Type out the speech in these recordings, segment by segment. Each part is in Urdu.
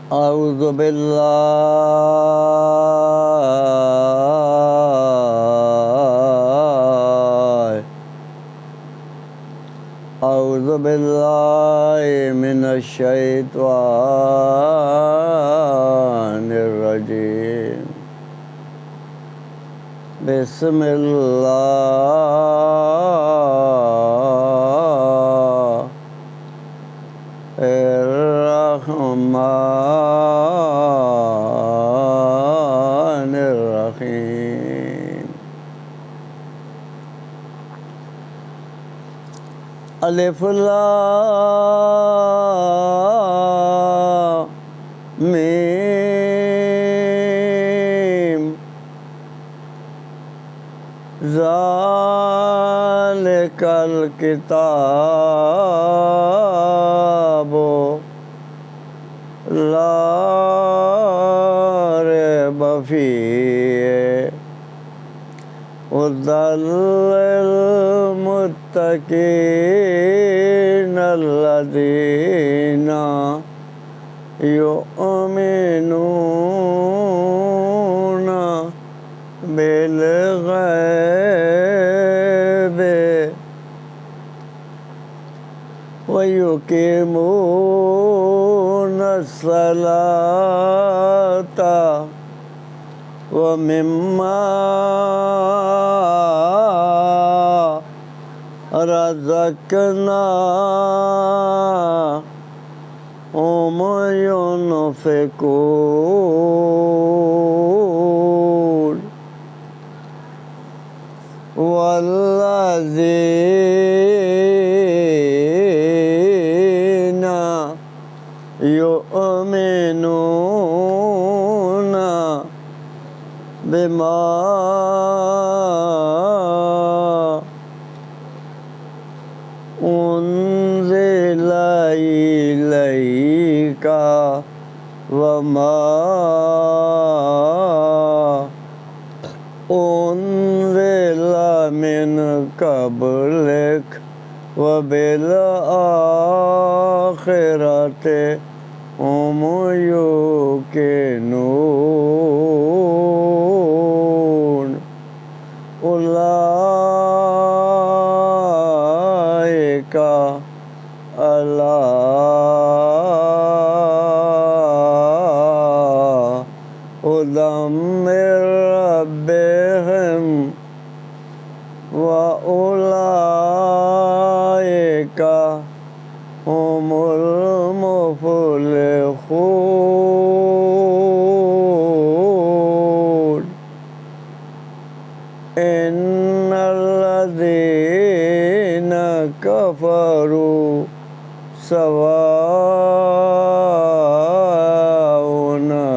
أعوذ بالله من الشيطان الرجيم. بسم الله الرحمن الرحيم. الف لام میم ذالک الکتاب لا ریب فیہ ہدی للمتقین الذین یؤمنون بالغیب ویقیمون الصلاۃ ومما رزقناهم ينفقون والذين يؤمنون بما أنزل إليك وما أنزل من قبلك وبالآخرة هم يوقنون. أولئك على هدى من ربهم وأولئك هم المفلحون. إن الذين كفروا سواء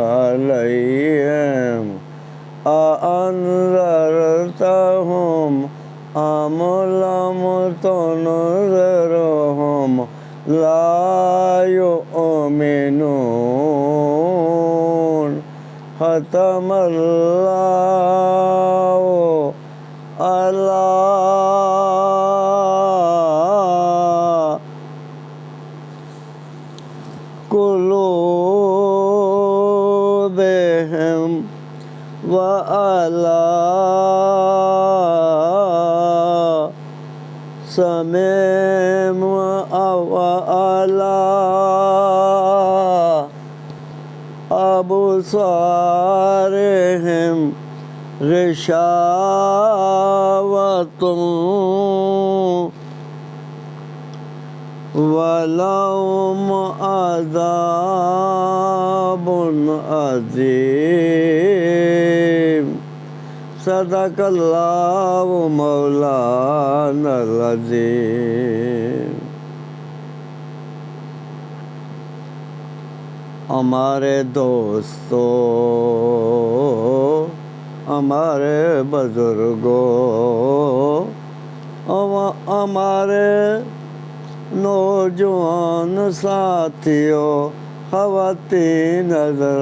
عليهم أأنذرتهم أم لم تنذرهم لا يؤمنون. ختم الله على قلوبهم وعلى سمعهم وعلى أبصارهم غشاوة ولهم عذاب عظيم. صدق اللہ مولانا العظیم. ہمارے دوستوں، ہمارے بزرگوں، ہمارے نوجوان ساتھیوں، خواتین حضرات،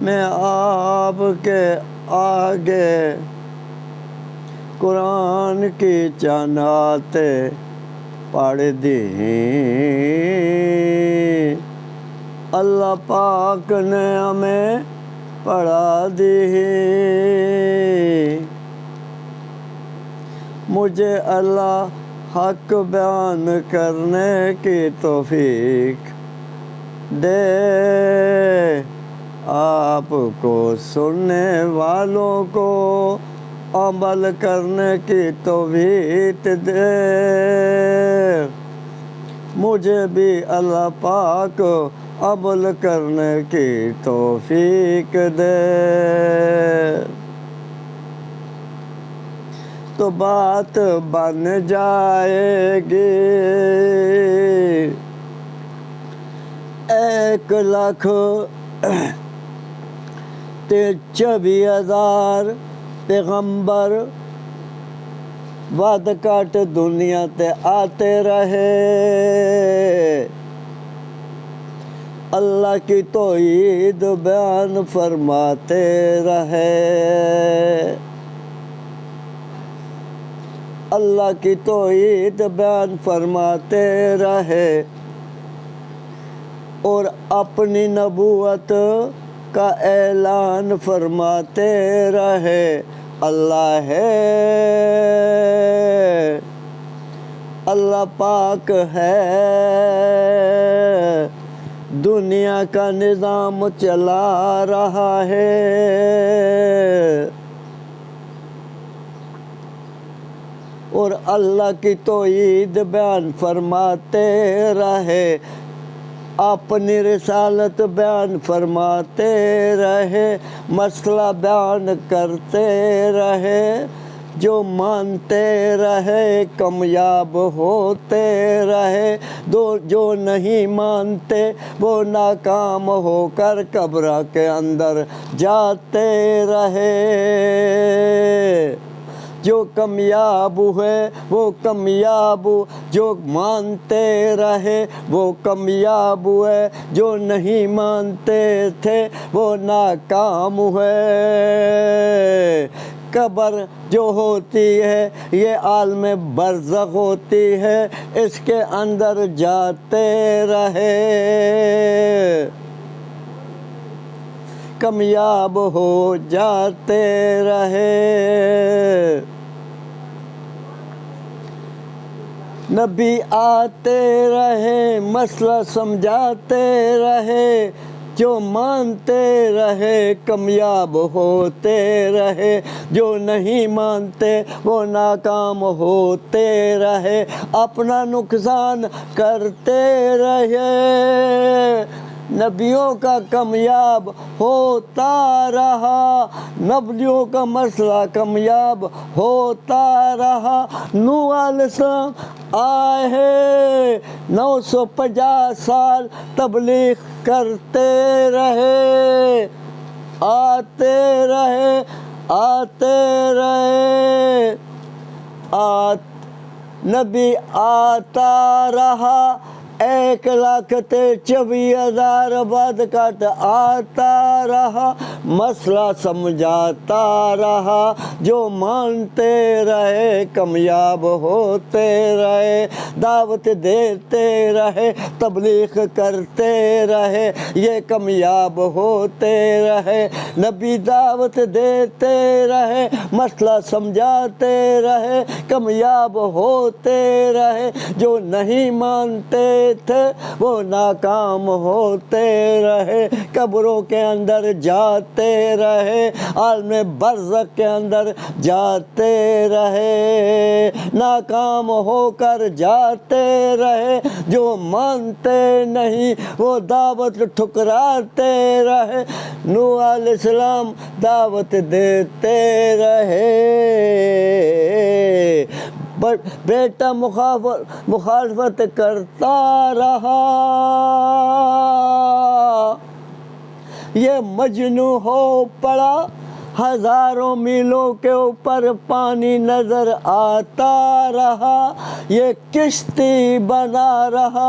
میں آپ کے آگے قرآن کی چند آیتیں پڑھ دی اللہ پاک نے ہمیں پڑھا دی مجھے اللہ حق بیان کرنے کی توفیق دے آپ کو سننے والوں کو عمل کرنے کی توفیق دے مجھے بھی اللہ پاک عمل کرنے کی توفیق دے تو بات بن جائے گی 1,24,000 پیغمبر ود کٹ دنیا تے آتے رہے اللہ کی توحید بیان فرماتے رہے اللہ کی توحید بیان فرماتے رہے اور اپنی نبوت کا اعلان فرماتے رہے اللہ ہے اللہ پاک ہے دنیا کا نظام چلا رہا ہے اور اللہ کی توحید بیان فرماتے رہے اپنی رسالت بیان فرماتے رہے مسئلہ بیان کرتے رہے جو مانتے رہے کامیاب ہوتے رہے جو نہیں مانتے وہ ناکام ہو کر قبر کے اندر جاتے رہے جو کامیاب ہوئے وہ کامیاب جو مانتے رہے وہ کامیاب ہوئے جو نہیں مانتے تھے وہ ناکام ہوئے قبر جو ہوتی ہے یہ عالم برزخ ہوتی ہے اس کے اندر جاتے رہے کامیاب ہو جاتے رہے نبی آتے رہے مسئلہ سمجھاتے رہے جو مانتے رہے کامیاب ہوتے رہے جو نہیں مانتے وہ ناکام ہوتے رہے اپنا نقصان کرتے رہے نبیوں کا کامیاب ہوتا رہا نبیوں کا مسئلہ کامیاب ہوتا رہا نوح علیہ السلام آئے 950 سال تبلیغ کرتے رہے آتے رہے نبی آتا رہا 1,24,000 بعد کٹ آتا رہا مسئلہ سمجھاتا رہا جو مانتے رہے کامیاب ہوتے رہے دعوت دیتے رہے تبلیغ کرتے رہے یہ کامیاب ہوتے رہے نبی دعوت دیتے رہے مسئلہ سمجھاتے رہے کامیاب ہوتے رہے جو نہیں مانتے تھے وہ ناکام ہوتے رہے قبروں کے اندر جاتے رہے عالم برزخ کے اندر جاتے رہے ناکام ہو کر جاتے رہے جو مانتے نہیں وہ دعوت ٹھکراتے رہے نوح علیہ السلام دعوت دیتے رہے بیٹا مخالفت کرتا رہا یہ مجنون ہو پڑا ہزاروں میلوں کے اوپر پانی نظر آتا رہا یہ کشتی بنا رہا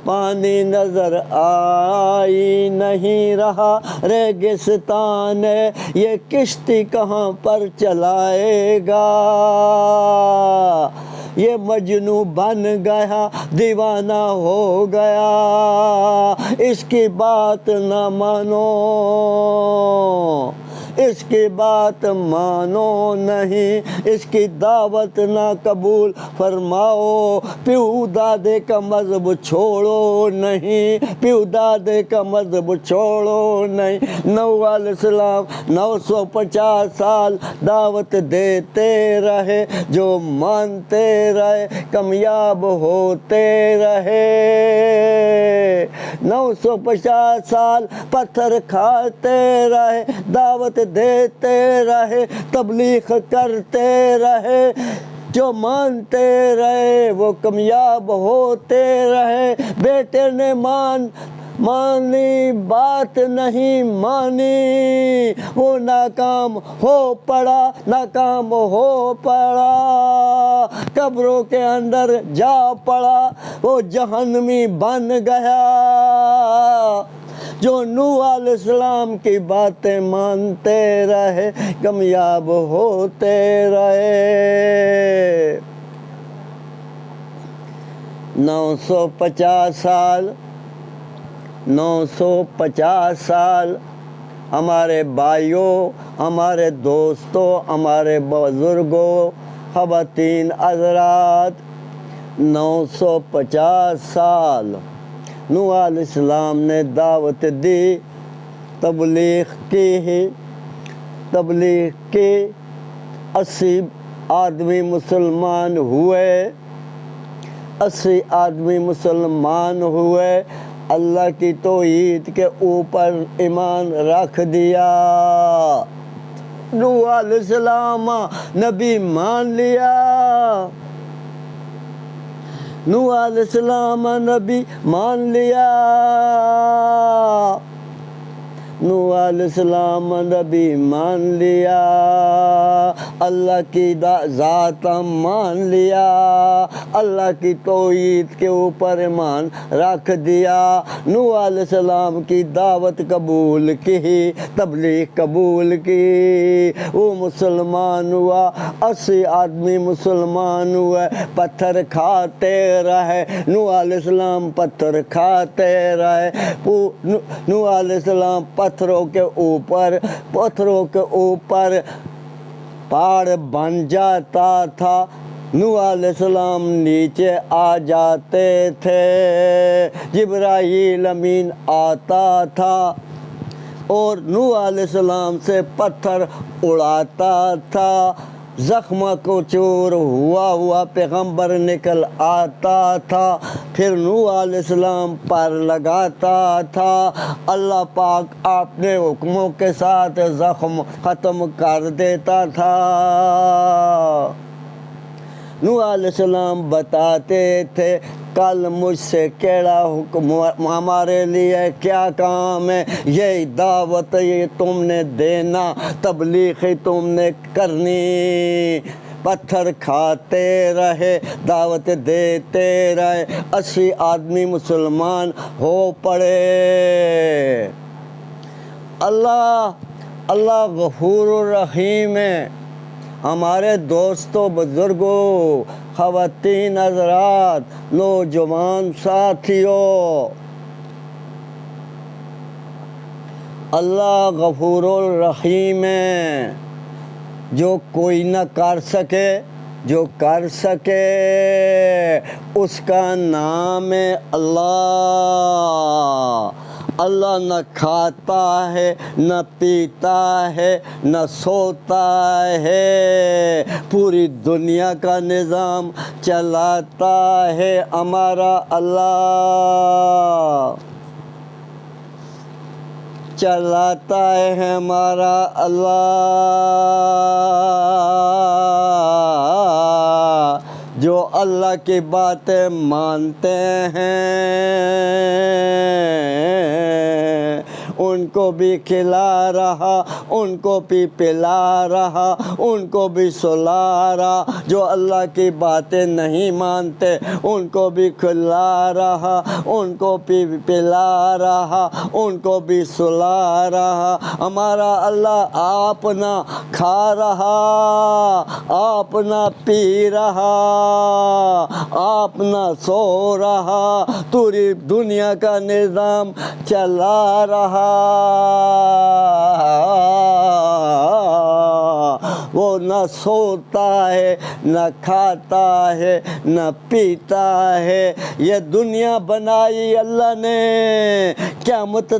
پانی نظر آئی نہیں رہا ریگستان ہے یہ کشتی کہاں پر چلائے گا یہ مجنوں بن گیا دیوانہ ہو گیا، اس کی بات نہ مانو، اس کی بات مانو نہیں، اس کی دعوت نہ قبول فرماؤ، پیو دادے کا مذہب چھوڑو نہیں، پیو دادے کا مذہب چھوڑو نہیں۔ نوح علیہ السلام 950 سال دعوت دیتے رہے، جو مانتے رہے کامیاب ہوتے رہے۔ 950 سال پتھر کھاتے رہے، دعوت دیتے رہے، تبلیغ کرتے رہے، جو مانتے رہے وہ کامیاب ہوتے رہے۔ بیٹے نے مانی بات نہیں مانی، وہ ناکام ہو پڑا، قبروں کے اندر جا پڑا، وہ جہنمی بن گیا۔ جو نوح علیہ السلام کی باتیں مانتے رہے کامیاب ہوتے رہے۔ 950 سال ہمارے بھائیوں، ہمارے دوستوں، ہمارے بزرگوں، خواتین حضرات، 950 سال نوح علیہ السلام نے دعوت دی، تبلیغ کی، 80 آدمی مسلمان ہوئے، 80 آدمی مسلمان ہوئے، اللہ کی توحید کے اوپر ایمان رکھ دیا۔ نوح علیہ السلام نبی مان لیا، نوح علیہ السلام نبی مان لیا، نوح علیہ السلام نبی مان لیا، اللہ کی ذات مان لیا، اللہ کی توحید کے اوپر ایمان رکھ دیا، نوح علیہ السلام کی دعوت قبول کی، تبلیغ قبول کی، وہ مسلمان ہوا، 80 آدمی مسلمان ہوئے، پتھر کھاتے رہے، نوح علیہ السلام پتھر کھاتے رہے، نوح علیہ السلام پتھروں کے اوپر پہاڑ بن جاتا تھا، نوح علیہ السلام نیچے آ جاتے تھے، جبرائیل امین آتا تھا اور نوح علیہ السلام سے پتھر اڑاتا تھا، زخم کو چور ہوا پیغمبر نکل آتا تھا، پھر نوح علیہ السلام پر لگاتا تھا، اللہ پاک اپنے حکموں کے ساتھ زخم ختم کر دیتا تھا۔ نوح علیہ السلام بتاتے تھے کل مجھ سے کیڑا حکم، ہمارے لیے کیا کام ہے، یہ دعوت یہ تم نے دینا، تبلیغ تم نے کرنی، پتھر کھاتے رہے، دعوت دیتے رہے، 80 آدمی مسلمان ہو پڑے۔ اللہ غفور الرحیم ہے۔ ہمارے دوستوں، بزرگوں، خواتین حضرات، نوجوان ساتھیوں، اللہ غفور الرحیم ہے، جو کوئی نہ کر سکے، جو کر سکے اس کا نام ہے اللہ۔ اللہ نہ کھاتا ہے، نہ پیتا ہے، نہ سوتا ہے، پوری دنیا کا نظام چلاتا ہے ہمارا اللہ، چلاتا ہے ہمارا اللہ۔ جو اللہ کی باتیں مانتے ہیں ان کو بھی کھلا رہا، ان کو بھی پلا رہا، ان کو بھی سلا رہا۔ جو اللہ کی باتیں نہیں مانتے ان کو بھی کھلا رہا، ان کو بھی پلا رہا، ان کو بھی سلا رہا۔ ہمارا اللہ آپ نہ کھا رہا، آپ نہ پی رہا، آپ نہ سو رہا، پوری دنیا کا نظام چلا رہا۔ وہ نہ سوتا ہے، نہ کھاتا ہے، نہ پیتا ہے۔ یہ دنیا بنائی اللہ نے، قیامت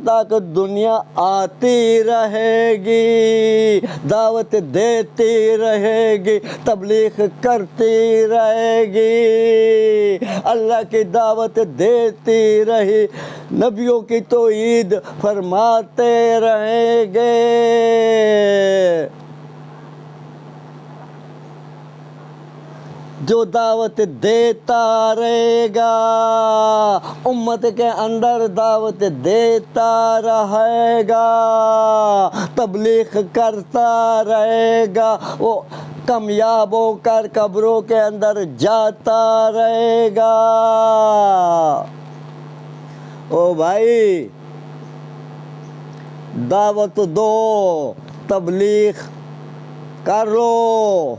تک دنیا آتی رہے گی، دعوت دیتی رہے گی، تبلیغ کرتی رہے گی، اللہ کی دعوت دیتی رہی، نبیوں کی توحید فرماتے رہیں گے۔ جو دعوت دیتا رہے گا، امت کے اندر دعوت دیتا رہے گا، تبلیغ کرتا رہے گا، وہ کامیاب ہو کر قبروں کے اندر جاتا رہے گا۔ او بھائی، دعوت دو، تبلیغ کر لو۔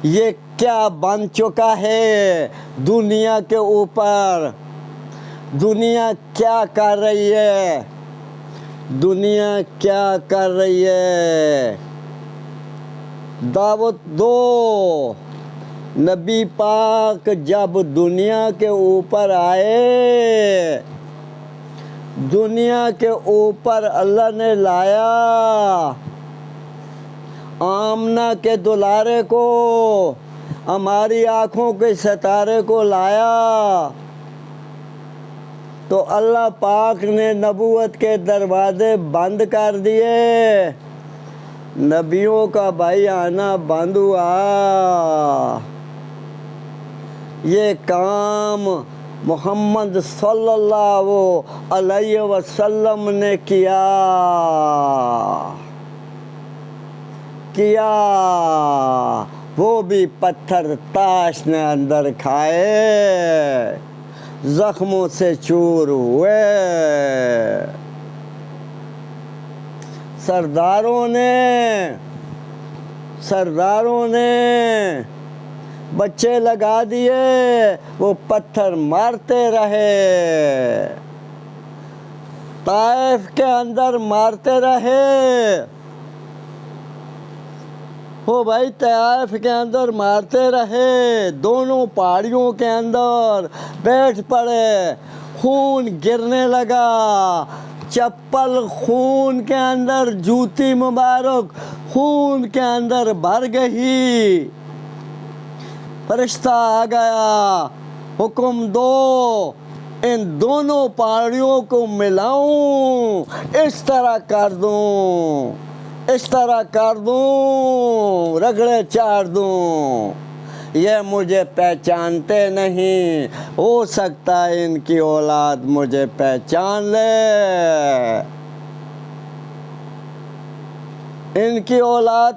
یہ کیا بن چکا ہے دنیا کے اوپر؟ دنیا کیا کر رہی ہے؟ دنیا کیا کر رہی ہے؟ دعوت دو۔ نبی پاک جب دنیا کے اوپر آئے، دنیا کے اوپر اللہ نے لایا آمنہ کے دلارے کو، ہماری آنکھوں کے ستارے کو لایا، تو اللہ پاک نے نبوت کے دروازے بند کر دیے، نبیوں کا بھائی آنا بند ہوا۔ یہ کام محمد صلی اللہ علیہ وسلم نے کیا، وہ بھی پتھر تاش نے اندر کھائے، زخموں سے چور ہوئے۔ سرداروں نے بچے لگا دیے، وہ پتھر مارتے رہے، طائف کے اندر مارتے رہے، ہو بھائی طائف کے اندر مارتے رہے، دونوں پہاڑیوں کے اندر بیٹھ پڑے، خون گرنے لگا، چپل خون کے اندر، جوتی مبارک خون کے اندر بھر گئی۔ فرشتہ آ گیا، حکم دو ان دونوں پہاڑیوں کو ملاؤں، اس طرح کر دوں، اس طرح کر دوں، رگڑے چاڑ دوں، یہ مجھے پہچانتے نہیں، ہو سکتا ہے ان کی اولاد مجھے پہچان لے، ان کی اولاد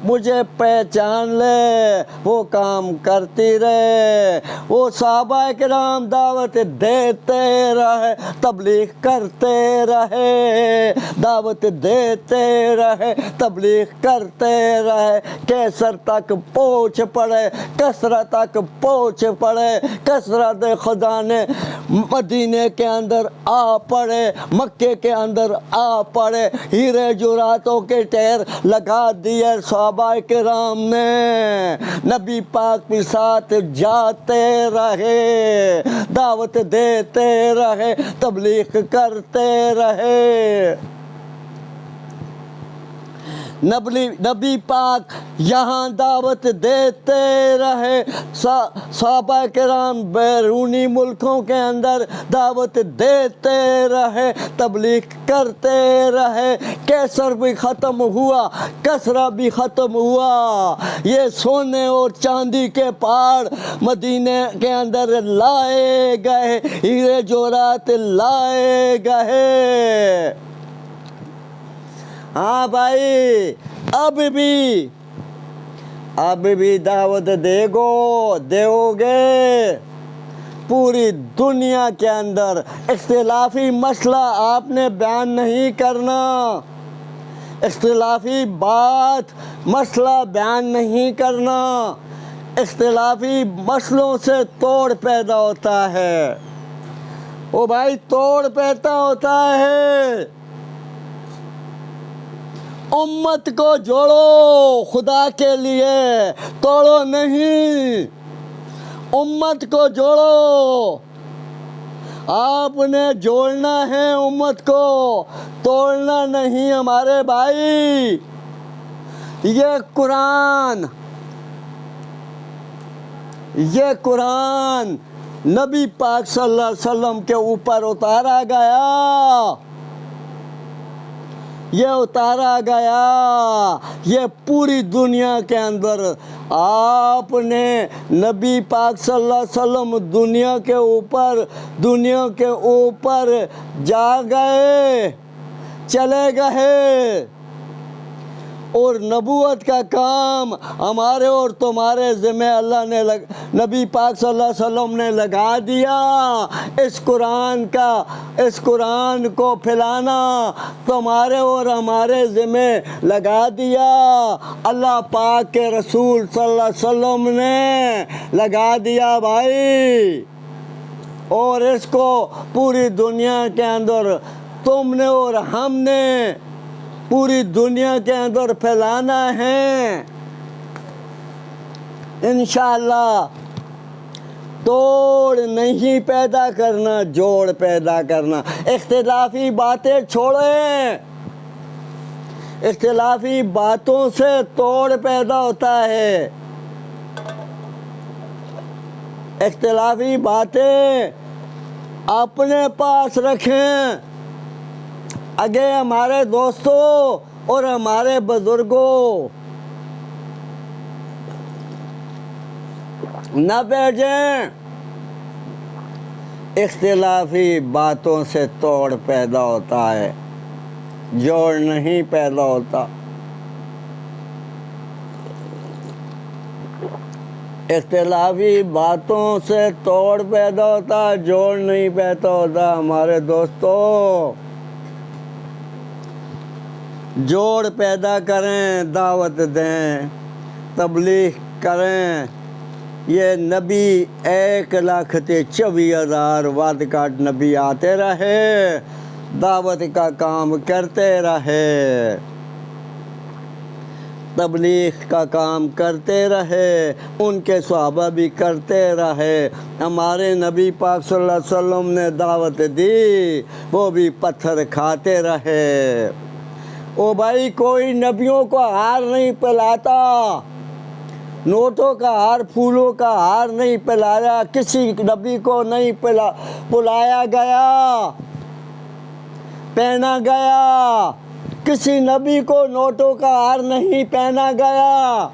مجھے پہچان لے۔ وہ کام کرتی رہے، وہ صحابہ کرام دعوت دیتے رہے، تبلیغ کرتے رہے، دعوت دیتے رہے، تبلیغ کرتے رہے، کیسر تک پہنچ پڑے، کسرا تک پہنچ پڑے، کثرت خزانے مدینے کے اندر آ پڑے، مکے کے اندر آ پڑے، ہیرے جوراتوں کے ٹھیر لگا دیے صحابہ کرام نے، نبی پاک کے ساتھ جاتے رہے، دعوت دیتے رہے، تبلیغ کرتے رہے۔ نبی پاک یہاں دعوت دیتے رہے، صحابہ کرام بیرونی ملکوں کے اندر دعوت دیتے رہے، تبلیغ کرتے رہے، کیسر بھی ختم ہوا، کسرا بھی ختم ہوا، یہ سونے اور چاندی کے پہاڑ مدینے کے اندر لائے گئے، ہیرے جوہرات لائے گئے۔ ہاں بھائی، اب بھی دعوت دیو گے۔ پوری دنیا کے اندر اختلافی مسئلہ آپ نے بیان نہیں کرنا، اختلافی مسئلہ بیان نہیں کرنا، اختلافی مسئلوں سے توڑ پیدا ہوتا ہے، او بھائی توڑ پیدا ہوتا ہے۔ امت کو جوڑو خدا کے لیے، توڑو نہیں، امت کو جوڑو، آپ نے جوڑنا ہے امت کو، توڑنا نہیں ہمارے بھائی۔ یہ قرآن نبی پاک صلی اللہ علیہ وسلم کے اوپر اتارا گیا، یہ پوری دنیا کے اندر آپ نے نبی پاک صلی اللہ علیہ وسلم دنیا کے اوپر جا گئے، چلے گئے، اور نبوت کا کام ہمارے اور تمہارے ذمہ اللہ نے نبی پاک صلی اللہ علیہ وسلم نے لگا دیا۔ اس قرآن کو پھیلانا تمہارے اور ہمارے ذمہ لگا دیا، اللہ پاک کے رسول صلی اللہ علیہ وسلم نے لگا دیا بھائی، اور اس کو پوری دنیا کے اندر تم نے اور ہم نے پوری دنیا کے اندر پھیلانا ہے انشاءاللہ۔ توڑ نہیں پیدا کرنا، جوڑ پیدا کرنا۔ اختلافی باتیں چھوڑیں، اختلافی باتوں سے توڑ پیدا ہوتا ہے، اختلافی باتیں اپنے پاس رکھیں۔ اگے ہمارے دوستوں اور ہمارے بزرگوں نہ بیٹھیں، اختلافی باتوں سے توڑ پیدا ہوتا ہے، جوڑ نہیں پیدا ہوتا۔ اختلافی باتوں سے توڑ پیدا ہوتا، جوڑ نہیں پیدا ہوتا۔ ہمارے دوستوں جوڑ پیدا کریں، دعوت دیں، تبلیغ کریں۔ یہ نبی 1,24,000 وعدہ کاٹ نبی آتے رہے، دعوت کا کام کرتے رہے، تبلیغ کا کام کرتے رہے، ان کے صحابہ بھی کرتے رہے۔ ہمارے نبی پاک صلی اللہ علیہ وسلم نے دعوت دی، وہ بھی پتھر کھاتے رہے۔ او بھائی، کوئی نبیوں کو ہار نہیں پلاتا، نوٹوں کا ہار، پھولوں کا ہار نہیں پلایا، کسی نبی کو نہیں پلایا گیا، پہنا گیا، کسی نبی کو نوٹوں کا ہار نہیں پہنا گیا،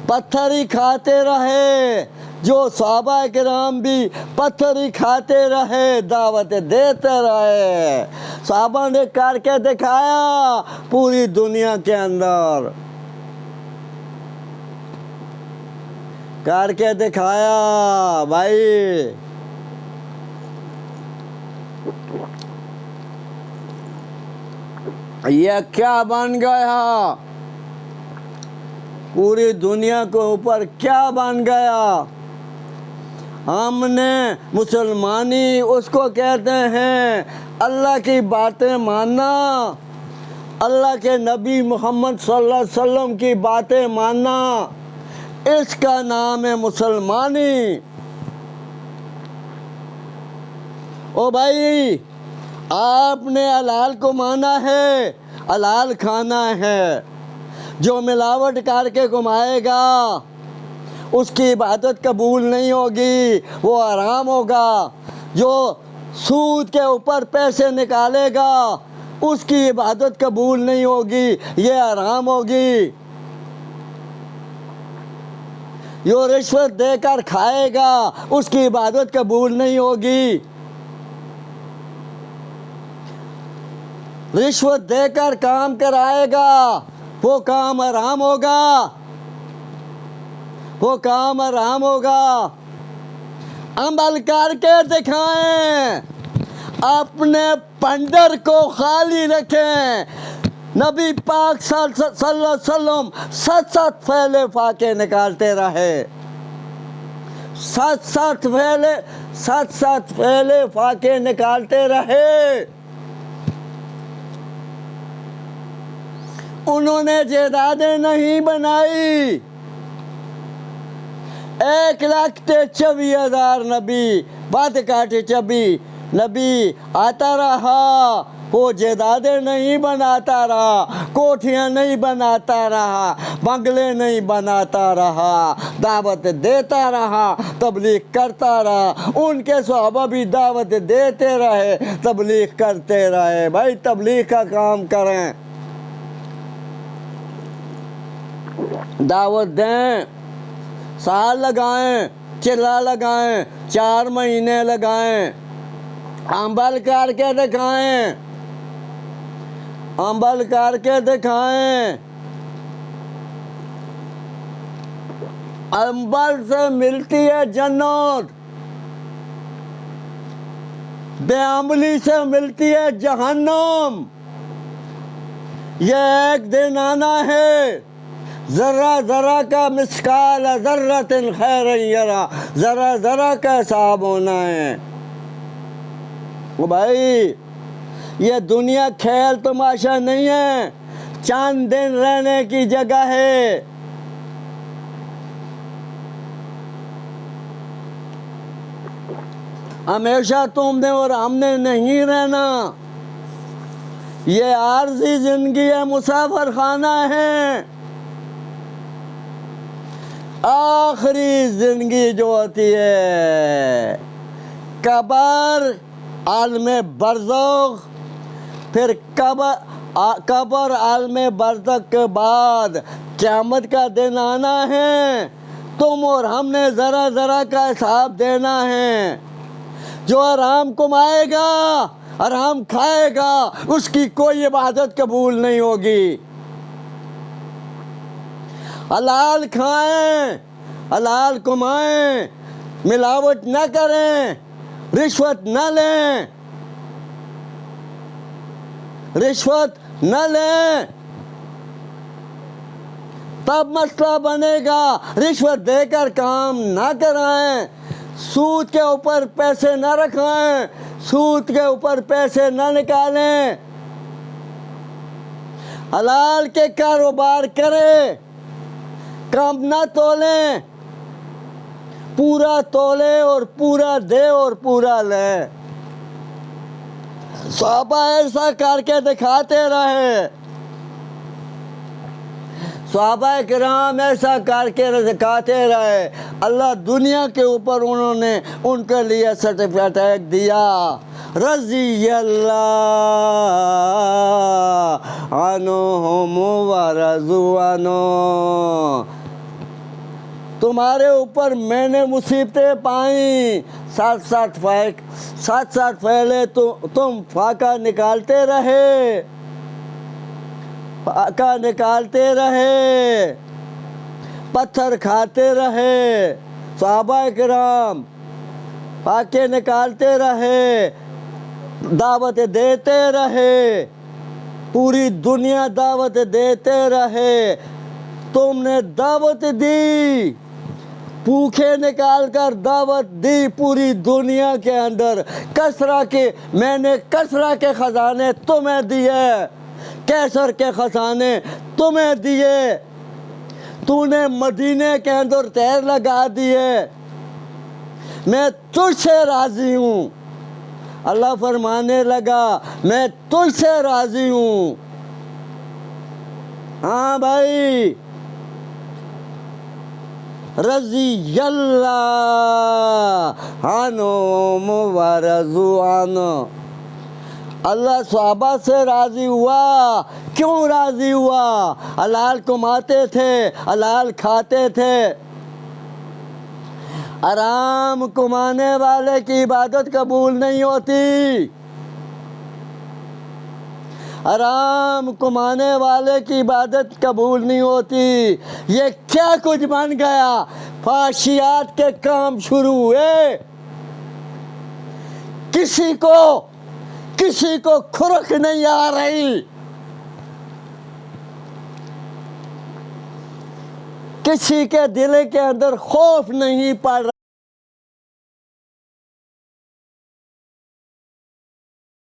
پتھر ہی کھاتے رہے۔ جو صحابہ کرام بھی پتھر ہی کھاتے رہے، دعوت دیتے رہے، صحابہ نے کر کے دکھایا پوری دنیا کے اندر، کر کے دکھایا بھائی۔ یہ کیا بن گیا؟ پوری دنیا کے اوپر کیا بن گیا؟ ہم نے مسلمانی اس کو کہتے ہیں اللہ کی باتیں ماننا، اللہ کے نبی محمد صلی اللہ علیہ وسلم کی باتیں ماننا، اس کا نام ہے مسلمانی۔ او بھائی، آپ نے حلال کو مانا ہے، حلال کھانا ہے۔ جو ملاوٹ کر کے کمائے گا اس کی عبادت قبول نہیں ہوگی، وہ حرام ہوگا۔ جو سود کے اوپر پیسے نکالے گا اس کی عبادت قبول نہیں ہوگی، یہ حرام ہوگی۔ جو رشوت دے کر کھائے گا اس کی عبادت قبول نہیں ہوگی۔ رشوت دے کر کام کرائے گا وہ کام حرام ہوگا، وہ کام حرام ہوگا۔ عمل کر کے دکھائیں، اپنے پنڈر کو خالی رکھیں۔ نبی پاک صلی اللہ علیہ وسلم 7 پھیلے فاقے نکالتے رہے، 7 پھیلے فاقے نکالتے رہے۔ انہوں نے جائیدادیں نہیں بنائی۔ 1,24,000 نبی بات کاٹے چبی نبی آتا رہا، وہ جائیدادیں نہیں بناتا رہا، کوٹھیاں نہیں بناتا رہا، بنگلے نہیں بناتا رہا، دعوت دیتا رہا، تبلیغ کرتا رہا۔ ان کے صحابہ بھی دعوت دیتے رہے، تبلیغ کرتے رہے۔ بھائی تبلیغ کا کام کریں، دعوت دیں، سال لگائیں، چلا لگائیں، 4 مہینے لگائیں، عمل کر کے دکھائیں، عمل کر کے دکھائیں۔ عمل سے ملتی ہے جنت، بے عملی سے ملتی ہے جہنم۔ یہ ایک دن آنا ہے، ذرہ ذرہ کا مثقال ذرۃ خیر یرا، ذرہ ذرہ کا حساب ہونا ہے۔ بھائی یہ دنیا کھیل تماشا نہیں ہے، چند دن رہنے کی جگہ ہے۔ ہمیشہ تم نے اور ہم نے نہیں رہنا۔ یہ عارضی زندگی ہے، مسافر خانہ ہے۔ آخری زندگی جو ہوتی ہے قبر، عالم برزخ، پھر قبر عالم برزخ کے بعد قیامت کا دن آنا ہے۔ تم اور ہم نے ذرا ذرا کا حساب دینا ہے۔ جو حرام کمائے گا، حرام کھائے گا، اس کی کوئی عبادت قبول نہیں ہوگی۔ حلال کھائیں، حلال کمائیں، ملاوٹ نہ کریں، رشوت نہ لیں، رشوت نہ لیں، تب مسئلہ بنے گا۔ رشوت دے کر کام نہ کرائیں، سود کے اوپر پیسے نہ رکھائیں، سود کے اوپر پیسے نہ نکالیں، حلال کے کاروبار کریں، کم نہ تولیں، پورا تولے اور پورا دے اور پورا لے۔ صحابہ ایسا کر کے دکھاتے رہے، صحابہ کرام ایسا کر کے دکھاتے رہے۔ اللہ دنیا کے اوپر انہوں نے ان کے لیے سرٹیفکیٹ دیا، رضی اللہ عنہم ورضوا عنہ۔ تمہارے اوپر میں نے مصیبتیں پائیں، 7 پھیلے تم فاقہ نکالتے رہے، فاقہ نکالتے رہے، پتھر کھاتے رہے۔ صحابہ کرام فاقے نکالتے رہے، دعوت دیتے رہے، پوری دنیا دعوت دیتے رہے۔ تم نے دعوت دی، بھوکے نکال کر دعوت دی پوری دنیا کے اندر۔ میں نے کسرا کے خزانے تمہیں دیے، کیسر کے خزانے تمہیں دیے، تو نے مدینے کے اندر تیر لگا دیے، میں تجھ سے راضی ہوں۔ اللہ فرمانے لگا میں تجھ سے راضی ہوں، ہاں بھائی، رضی اللہ عنہم ورضوا عنہ، اللہ صحابہ سے راضی ہوا۔ کیوں راضی ہوا؟ حلال کماتے تھے، حلال کھاتے تھے۔ حرام کمانے والے کی عبادت قبول نہیں ہوتی، حرام کمانے والے کی عبادت قبول نہیں ہوتی۔ یہ کیا کچھ بن گیا؟ فحشیات کے کام شروع ہوئے، کسی کو کھرک نہیں آ رہی، کسی کے دل کے اندر خوف نہیں پڑ رہا۔